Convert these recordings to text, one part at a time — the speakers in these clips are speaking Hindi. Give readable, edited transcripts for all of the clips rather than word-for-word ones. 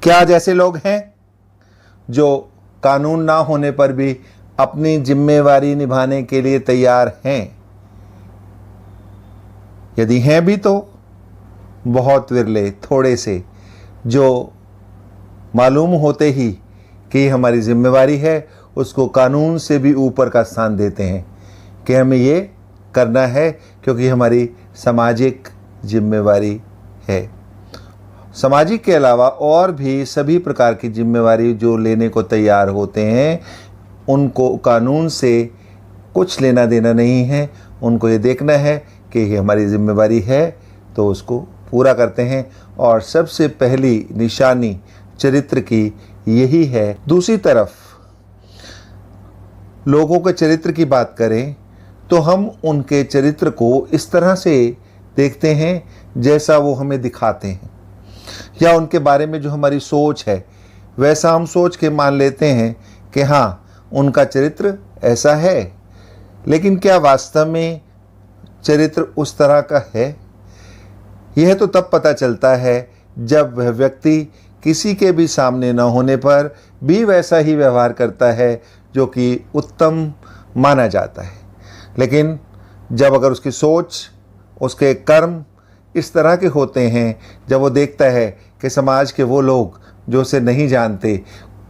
क्या आज ऐसे लोग हैं जो कानून ना होने पर भी अपनी जिम्मेवारी निभाने के लिए तैयार हैं? यदि हैं भी तो बहुत विरले, थोड़े से, जो मालूम होते ही कि हमारी जिम्मेवारी है उसको कानून से भी ऊपर का स्थान देते हैं कि हमें ये करना है क्योंकि हमारी सामाजिक जिम्मेवारी है। सामाजिक के अलावा और भी सभी प्रकार की जिम्मेवारी जो लेने को तैयार होते हैं उनको कानून से कुछ लेना देना नहीं है। उनको ये देखना है कि ये हमारी जिम्मेवारी है तो उसको पूरा करते हैं। और सबसे पहली निशानी चरित्र की यही है। दूसरी तरफ लोगों के चरित्र की बात करें तो हम उनके चरित्र को इस तरह से देखते हैं जैसा वो हमें दिखाते हैं, या उनके बारे में जो हमारी सोच है वैसा हम सोच के मान लेते हैं कि हाँ उनका चरित्र ऐसा है। लेकिन क्या वास्तव में चरित्र उस तरह का है? यह तो तब पता चलता है जब वह व्यक्ति किसी के भी सामने न होने पर भी वैसा ही व्यवहार करता है जो कि उत्तम माना जाता है। लेकिन जब अगर उसकी सोच, उसके कर्म इस तरह के होते हैं, जब वो देखता है कि समाज के वो लोग जो उसे नहीं जानते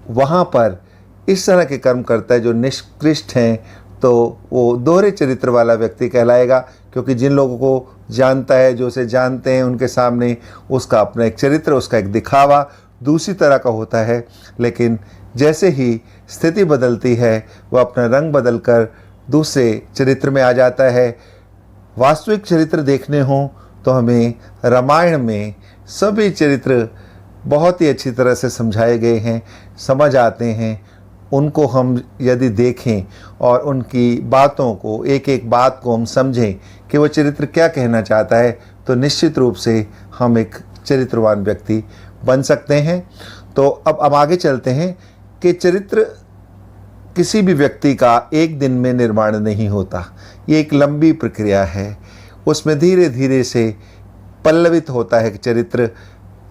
वहाँ पर इस तरह के कर्म करता है जो निष्कृष्ट हैं, तो वो दोहरे चरित्र वाला व्यक्ति कहलाएगा। क्योंकि जिन लोगों को जानता है, जो उसे जानते हैं, उनके सामने उसका अपना एक चरित्र, उसका एक दिखावा दूसरी तरह का होता है। लेकिन जैसे ही स्थिति बदलती है वह अपना रंग बदल कर दूसरे चरित्र में आ जाता है। वास्तविक चरित्र देखने हों तो हमें रामायण में सभी चरित्र बहुत ही अच्छी तरह से समझाए गए हैं, समझ आते हैं। उनको हम यदि देखें और उनकी बातों को, एक एक बात को हम समझें कि वो चरित्र क्या कहना चाहता है, तो निश्चित रूप से हम एक चरित्रवान व्यक्ति बन सकते हैं। तो अब आगे चलते हैं कि चरित्र किसी भी व्यक्ति का एक दिन में निर्माण नहीं होता। ये एक लंबी प्रक्रिया है, उसमें धीरे धीरे से पल्लवित होता है चरित्र।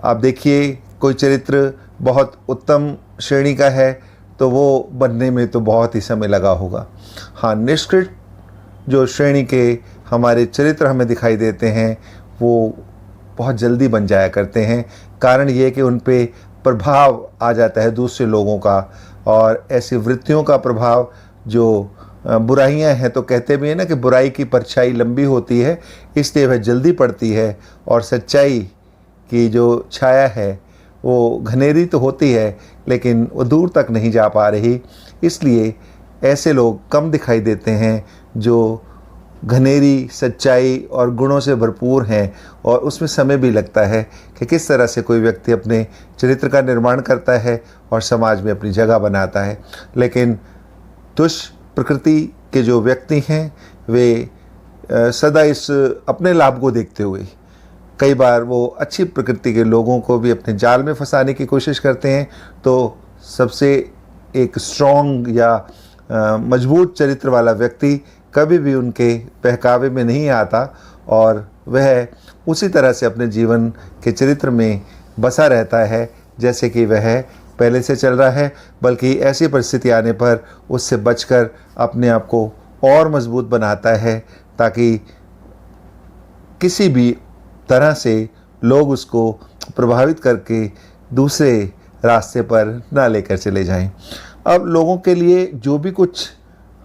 आप देखिए, कोई चरित्र बहुत उत्तम श्रेणी का है तो वो बनने में तो बहुत ही समय लगा होगा। हाँ, निष्कृष्ट जो श्रेणी के हमारे चरित्र हमें दिखाई देते हैं वो बहुत जल्दी बन जाया करते हैं। कारण ये कि उन पे प्रभाव आ जाता है दूसरे लोगों का, और ऐसी वृत्तियों का प्रभाव जो बुराइयां हैं, तो कहते भी हैं ना कि बुराई की परछाई लंबी होती है, इसलिए वह जल्दी पड़ती है। और सच्चाई की जो छाया है वो घनेरी तो होती है लेकिन वो दूर तक नहीं जा पा रही। इसलिए ऐसे लोग कम दिखाई देते हैं जो घनेरी सच्चाई और गुणों से भरपूर हैं। और उसमें समय भी लगता है कि किस तरह से कोई व्यक्ति अपने चरित्र का निर्माण करता है और समाज में अपनी जगह बनाता है। लेकिन दुष्ट प्रकृति के जो व्यक्ति हैं वे सदा इस अपने लाभ को देखते हुए कई बार वो अच्छी प्रकृति के लोगों को भी अपने जाल में फंसाने की कोशिश करते हैं। तो सबसे एक स्ट्रॉन्ग या मजबूत चरित्र वाला व्यक्ति कभी भी उनके बहकावे में नहीं आता और वह उसी तरह से अपने जीवन के चरित्र में बसा रहता है जैसे कि वह पहले से चल रहा है। बल्कि ऐसी परिस्थिति आने पर उससे बचकर अपने आप को और मजबूत बनाता है ताकि किसी भी तरह से लोग उसको प्रभावित करके दूसरे रास्ते पर ना लेकर चले जाएं। अब लोगों के लिए जो भी कुछ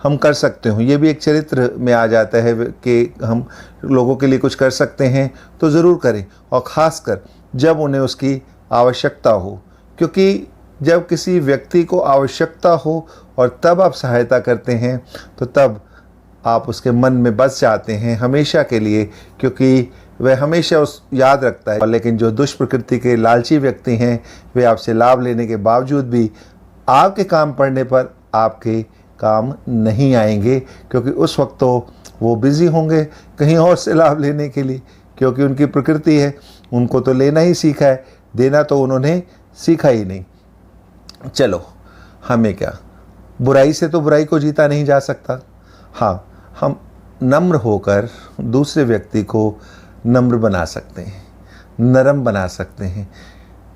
हम कर सकते हो, ये भी एक चरित्र में आ जाता है कि हम लोगों के लिए कुछ कर सकते हैं तो ज़रूर करें, और ख़ासकर जब उन्हें उसकी आवश्यकता हो। क्योंकि जब किसी व्यक्ति को आवश्यकता हो और तब आप सहायता करते हैं तो तब आप उसके मन में बस जाते हैं हमेशा के लिए, क्योंकि वह हमेशा उस याद रखता है। लेकिन जो दुष्ट प्रकृति के लालची व्यक्ति हैं वे आपसे लाभ लेने के बावजूद भी आपके काम पड़ने पर आपके काम नहीं आएंगे, क्योंकि उस वक्त तो वो बिज़ी होंगे कहीं और से लाभ लेने के लिए, क्योंकि उनकी प्रकृति है। उनको तो लेना ही सीखा है, देना तो उन्होंने सीखा ही नहीं। चलो, हमें क्या, बुराई से तो बुराई को जीता नहीं जा सकता। हाँ, हम नम्र होकर दूसरे व्यक्ति को नम्र बना सकते हैं, नरम बना सकते हैं।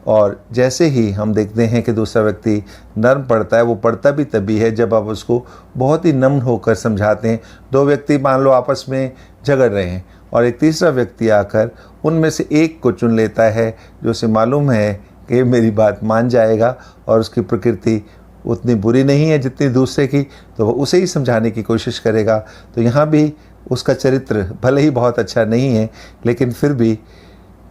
और जैसे ही हम देखते हैं कि दूसरा व्यक्ति नर्म पड़ता है, वो पड़ता भी तभी है जब आप उसको बहुत ही नम्र होकर समझाते हैं। दो व्यक्ति मान लो आपस में झगड़ रहे हैं और एक तीसरा व्यक्ति आकर उनमें से एक को चुन लेता है जो उसे मालूम है कि मेरी बात मान जाएगा और उसकी प्रकृति उतनी बुरी नहीं है जितनी दूसरे की, तो वो उसे ही समझाने की कोशिश करेगा। तो यहाँ भी उसका चरित्र भले ही बहुत अच्छा नहीं है, लेकिन फिर भी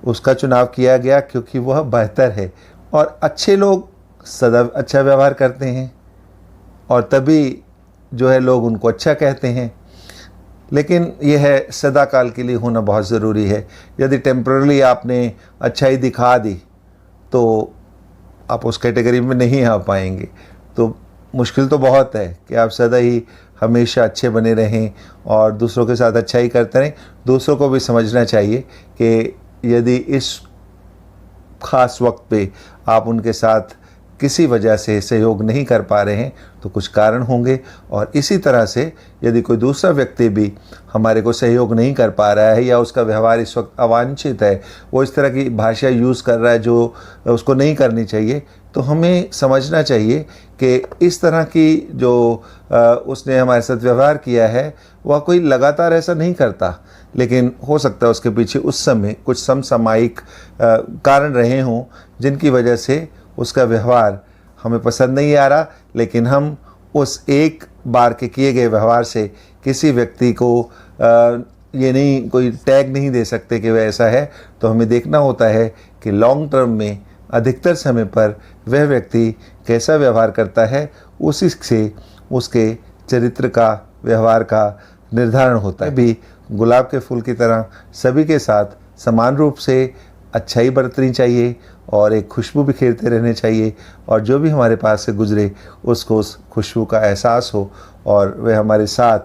उसका चुनाव किया गया क्योंकि वह बेहतर है। और अच्छे लोग सदा अच्छा व्यवहार करते हैं और तभी जो है लोग उनको अच्छा कहते हैं। लेकिन यह है सदा काल के लिए होना बहुत ज़रूरी है। यदि टेम्पररी आपने अच्छाई दिखा दी तो आप उस कैटेगरी में नहीं आ पाएंगे। तो मुश्किल तो बहुत है कि आप सदा ही हमेशा अच्छे बने रहें और दूसरों के साथ अच्छाई करते रहें। दूसरों को भी समझना चाहिए कि यदि इस ख़ास वक्त पे आप उनके साथ किसी वजह से सहयोग नहीं कर पा रहे हैं तो कुछ कारण होंगे। और इसी तरह से यदि कोई दूसरा व्यक्ति भी हमारे को सहयोग नहीं कर पा रहा है या उसका व्यवहार इस वक्त अवांछित है, वो इस तरह की भाषा यूज़ कर रहा है जो उसको नहीं करनी चाहिए, तो हमें समझना चाहिए कि इस तरह की जो उसने हमारे साथ व्यवहार किया है वह कोई लगातार ऐसा नहीं करता, लेकिन हो सकता है उसके पीछे उस समय कुछ समसामयिक कारण रहे हों जिनकी वजह से उसका व्यवहार हमें पसंद नहीं आ रहा। लेकिन हम उस एक बार के किए गए व्यवहार से किसी व्यक्ति को ये नहीं कोई टैग नहीं दे सकते कि वह ऐसा है। तो हमें देखना होता है कि लॉन्ग टर्म में अधिकतर समय पर वह व्यक्ति कैसा व्यवहार करता है, उसी से उसके चरित्र का, व्यवहार का निर्धारण होता है। भी गुलाब के फूल की तरह सभी के साथ समान रूप से अच्छाई बरतनी चाहिए और एक खुशबू बिखेरते रहने चाहिए और जो भी हमारे पास से गुजरे उसको उस खुशबू का एहसास हो और वह हमारे साथ,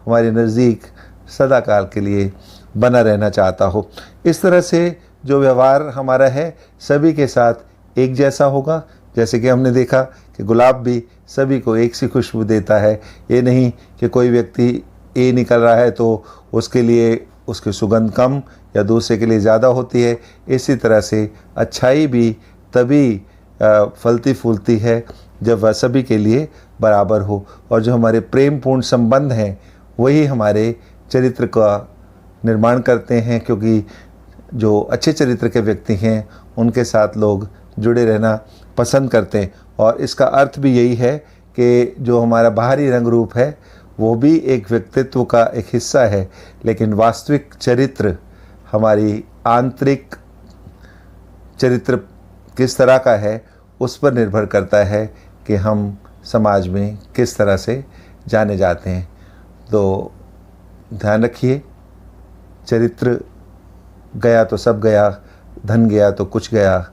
हमारे नज़दीक सदा काल के लिए बना रहना चाहता हो। इस तरह से जो व्यवहार हमारा है सभी के साथ एक जैसा होगा। जैसे कि हमने देखा कि गुलाब भी सभी को एक सी खुशबू देता है। ये नहीं कि कोई व्यक्ति ए निकल रहा है तो उसके लिए उसकी सुगंध कम या दूसरे के लिए ज़्यादा होती है। इसी तरह से अच्छाई भी तभी फलती फूलती है जब वह सभी के लिए बराबर हो। और जो हमारे प्रेम पूर्ण संबंध हैं वही हमारे चरित्र का निर्माण करते हैं, क्योंकि जो अच्छे चरित्र के व्यक्ति हैं उनके साथ लोग जुड़े रहना पसंद करते हैं। और इसका अर्थ भी यही है कि जो हमारा बाहरी रंग रूप है वो भी एक व्यक्तित्व का एक हिस्सा है, लेकिन वास्तविक चरित्र, हमारी आंतरिक चरित्र किस तरह का है उस पर निर्भर करता है कि हम समाज में किस तरह से जाने जाते हैं। तो ध्यान रखिए, चरित्र गया तो सब गया, धन गया तो कुछ गया,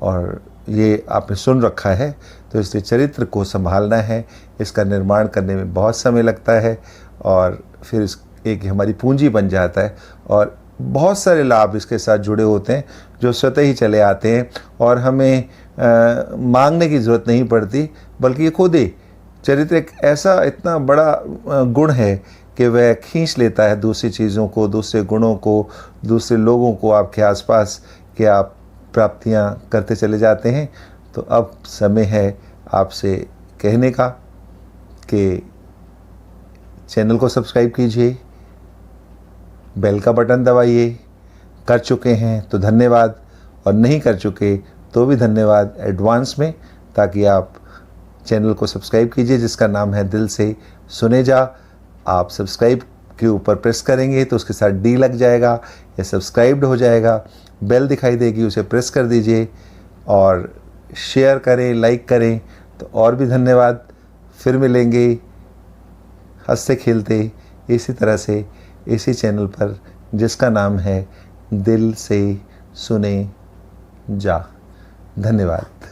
और ये आपने सुन रखा है। तो इसलिए चरित्र को संभालना है, इसका निर्माण करने में बहुत समय लगता है और फिर एक हमारी पूंजी बन जाता है और बहुत सारे लाभ इसके साथ जुड़े होते हैं जो स्वतः ही चले आते हैं और हमें मांगने की ज़रूरत नहीं पड़ती, बल्कि ये खुद ही चरित्र एक ऐसा इतना बड़ा गुण है कि वह खींच लेता है दूसरी चीज़ों को, दूसरे गुणों को, दूसरे लोगों को आपके आसपास, कि आप प्राप्तियां करते चले जाते हैं। तो अब समय है आपसे कहने का कि चैनल को सब्सक्राइब कीजिए, बेल का बटन दबाइए। कर चुके हैं तो धन्यवाद, और नहीं कर चुके तो भी धन्यवाद एडवांस में, ताकि आप चैनल को सब्सक्राइब कीजिए जिसका नाम है दिल से सुने जा। आप सब्सक्राइब के ऊपर प्रेस करेंगे तो उसके साथ डी लग जाएगा, या सब्सक्राइब्ड हो जाएगा, बेल दिखाई देगी, उसे प्रेस कर दीजिए और शेयर करें, लाइक करें तो और भी धन्यवाद। फिर मिलेंगे हंसते खेलते इसी तरह से इसी चैनल पर जिसका नाम है दिल से सुने जा। धन्यवाद।